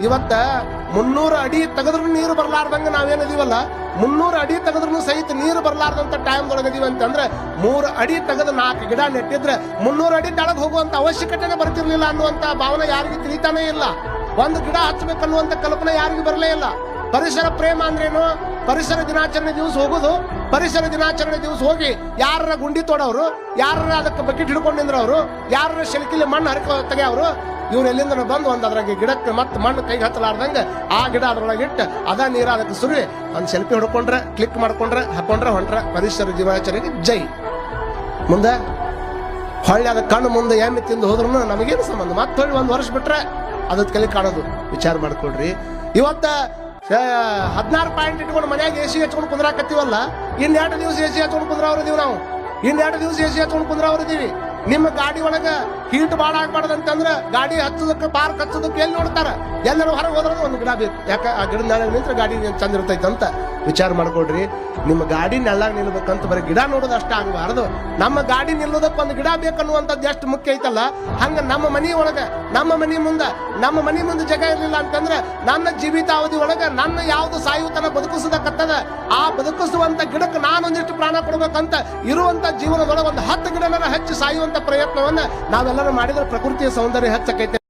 ಇವತ್ತ 300 ಅಡಿ ತೆಗೆದ್ರು ನೀರು ಬರ್ಲಾರ್ದಂಗ ನಾವೇನದೀವಲ್ಲ, 300 ಅಡಿ ತೆಗೆದ್ರು ಸಹಿತ ನೀರು ಬರ್ಲಾರ್ದಂತ ಟೈಮ್ದೊಳಗೆ ಇದೀವಿ ಅಂತಂದ್ರೆ 3 ಅಡಿ ತೆಗೆದು 4 ಗಿಡ ನೆಟ್ಟಿದ್ರೆ 300 ಅಡಿ ತೆಳಗ್ ಹೋಗುವಂತ ಅವಶ್ಯಕತೆನೇ ಬರ್ತಿರ್ಲಿಲ್ಲ ಅನ್ನುವಂತ ಭಾವನೆ ಯಾರಿಗೂ ತಿಳಿತಾನೇ ಇಲ್ಲ. ಒಂದು ಗಿಡ ಹಚ್ಚಬೇಕನ್ನುವಂತ ಕಲ್ಪನೆ ಯಾರಿಗೂ ಬರಲೇ ಇಲ್ಲ. ಪರಿಸರ ಪ್ರೇಮ ಅಂದ್ರೇನು? ಪರಿಸರ ದಿನಾಚರಣೆ ದಿವಸ ಹೋಗುದು, ಪರಿಸರ ದಿನಾಚರಣೆ ದಿವಸ ಹೋಗಿ ಯಾರ ಗುಂಡಿ ತೋಡವ್ರು, ಯಾರ ಅದಕ್ಕೆ ಬಕೆಟ್ ಹಿಡ್ಕೊಂಡು ನಿಂದ್ರವ್ರು, ಯಾರ ಶೆಲ್ಕಿಲಿ ಮಣ್ಣು ಹರಕ ತೆಗೆಯವ್ರು, ಇವ್ರು ಎಲ್ಲಿಂದ ಬಂದು ಒಂದು ಅದ್ರಾಗೆ ಗಿಡಕ್ಕೆ ಮತ್ತೆ ಮಣ್ಣು ಕೈಗೆ ಹತ್ತಲಾರ್ದಂಗ ಆ ಗಿಡ ಅದ್ರೊಳಗೆ ಇಟ್ಟು ಅದ ನೀರ ಅದಕ್ಕೆ ಸುರಿ ಒಂದು ಸೆಲ್ಫಿ ಹೊಡ್ಕೊಂಡ್ರೆ, ಕ್ಲಿಕ್ ಮಾಡ್ಕೊಂಡ್ರೆ, ಹಾಕೊಂಡ್ರೆ ಹೊಂಟ್ರೆ ಪರಿಸರ ದಿನಾಚರಣೆಗೆ ಜೈ. ಮುಂದೆ ಹೊಳ್ಳಿ ಅದ ಕಣ್ಣು ಮುಂದೆ ಎಮ್ಮೆ ತಿಂದು ಹೋದ್ರು ನಮಗೇನು ಸಂಬಂಧ? ಮತ್ತೆ ಹೊಳ್ಳಿ 1 ವರ್ಷ ಬಿಟ್ರೆ ಅದಕ್ಕೆ ಕಲಿ ಕಾಣೋದು. ವಿಚಾರ ಮಾಡ್ಕೊಡ್ರಿ. ಇವತ್ತ 16 ಪಾಯಿಂಟ್ ಇಟ್ಕೊಂಡು ಮನ್ಯಾಗ ಎಸಿ ಹಚ್ಕೊಂಡು ಕುಂದ್ರಾಕತ್ತೀವಲ್ಲ, 2 ದಿವಸ ಎಸಿ ಹಚ್ಕೊಂಡು ಕುಂದ್ರವ್ರಿದೀವಿ ನಾವು. 2 ದಿವಸ ಎಸಿ ಹಚ್ಕೊಂಡು ಕುಂದ್ರವ್ರಿದೀವಿ. ನಿಮ್ಮ ಗಾಡಿ ಒಳಗ ಹೀಟ್ ಬಾಳ ಆಗ್ಬಾರ್ದಂತಂದ್ರ ಗಾಡಿ ಹಚ್ಚೋದಕ್ಕೆ ಪಾರ್ಕ್ ಹಚ್ಚೋದಕ್ಕೆ ಎಲ್ಲಿ ನೋಡ್ತಾರ? ಎಲ್ಲರೂ ಹೊರಗೆ ಹೋದ್ರೆ ಒಂದು ಗಿಡ ಬೇಕು. ಯಾಕೆ ಆ ಗಿಡದ ನೆಳಾಗ ನಿಂತ್ರೆ ಗಾಡಿ ಚಂದ ಇರ್ತೈತೆ ಅಂತ ವಿಚಾರ ಮಾಡ್ಕೊಡ್ರಿ. ನಿಮ್ಮ ಗಾಡಿ ನೆಳ್ಳಾಗ ನಿಲ್ಬೇಕಂತ ಬರೀ ಗಿಡ ನೋಡೋದು ಅಷ್ಟ ಆಗಬಾರದು. ನಮ್ಮ ಗಾಡಿ ನಿಲ್ಲೋದಕ್ಕೆ ಒಂದು ಗಿಡ ಬೇಕನ್ನುವಂಥದ್ದು ಎಷ್ಟು ಮುಖ್ಯ ಐತಲ್ಲ, ಹಂಗ ನಮ್ಮ ಮನಿ ಒಳಗ, ನಮ್ಮ ಮನಿ ಮುಂದೆ ಜಾಗ ಇರಲಿಲ್ಲ ಅಂತಂದ್ರೆ ನನ್ನ ಜೀವಿತಾವಧಿ ಒಳಗ ನನ್ನ ಯಾವ್ದು ಸಾಯುತನ ಬದುಕಿಸೋದಕ್ಕತ್ತದ ಆ ಬದುಕಿಸುವಂತ ಗಿಡಕ್ಕೆ ನಾನೊಂದಿಷ್ಟು ಪ್ರಾಣ ಕೊಡ್ಬೇಕಂತ ಇರುವಂತ ಜೀವನದೊಳಗೆ ಒಂದು 10 ಗಿಡನ ಹಚ್ಚಿ ಸಾಯುವಂತ ಪ್ರಯತ್ನವನ್ನ ನಾವೆಲ್ಲರೂ ಮಾಡಿದ್ರೆ ಪ್ರಕೃತಿಯ ಸೌಂದರ್ಯ ಹೆಚ್ಚಕೈತೆ.